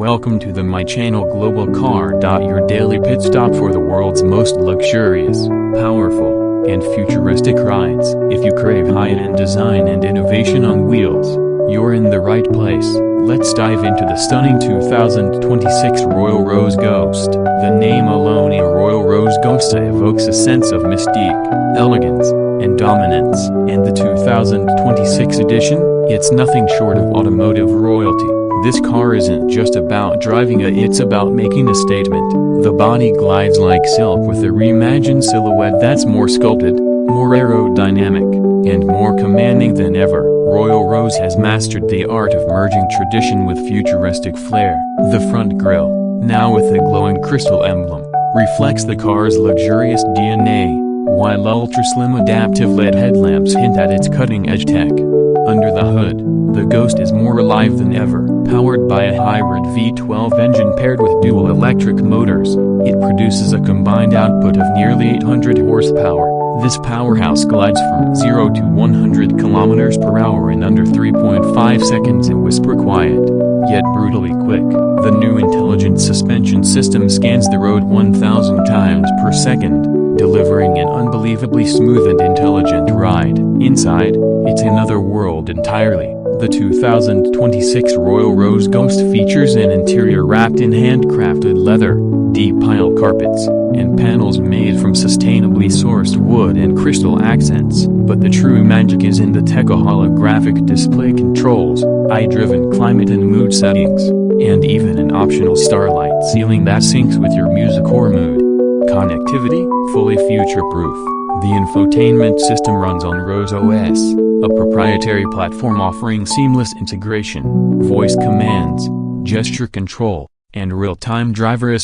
Welcome to the My Channel Global Car. Your daily pit stop for the world's most luxurious, powerful, and futuristic rides. If you crave high-end design and innovation on wheels, you're in the right place. Let's dive into the stunning 2026 Royal Rose Ghost. The name alone, a Royal Rose Ghost, evokes a sense of mystique, elegance, and dominance. And the 2026 edition, it's nothing short of automotive royalty. This car isn't just about driving it's about making a statement. The body glides like silk with a reimagined silhouette that's more sculpted, more aerodynamic, and more commanding than ever. Royal Rose has mastered the art of merging tradition with futuristic flair. The front grille, now with a glowing crystal emblem, reflects the car's luxurious DNA, while ultra-slim adaptive LED headlamps hint at its cutting-edge tech. Under the hood, the Ghost is more alive than ever. Powered by a hybrid V12 engine paired with dual electric motors, it produces a combined output of nearly 800 horsepower. This powerhouse glides from 0 to 100 km/h in under 3.5 seconds in whisper quiet, yet brutally quick. The new intelligent suspension system scans the road 1,000 times per second, delivering an unbelievably smooth and intelligent ride. Inside, it's another world entirely. The 2026 Royal Rose Ghost features an interior wrapped in handcrafted leather, deep pile carpets, and panels made from sustainably sourced wood and crystal accents. But the true magic is in the holographic display controls, eye-driven climate and mood settings, and even an optional starlight ceiling that syncs with your music or mood. Connectivity, fully future-proof. The infotainment system runs on Royce OS, a proprietary platform offering seamless integration, voice commands, gesture control, and real-time driver assistance.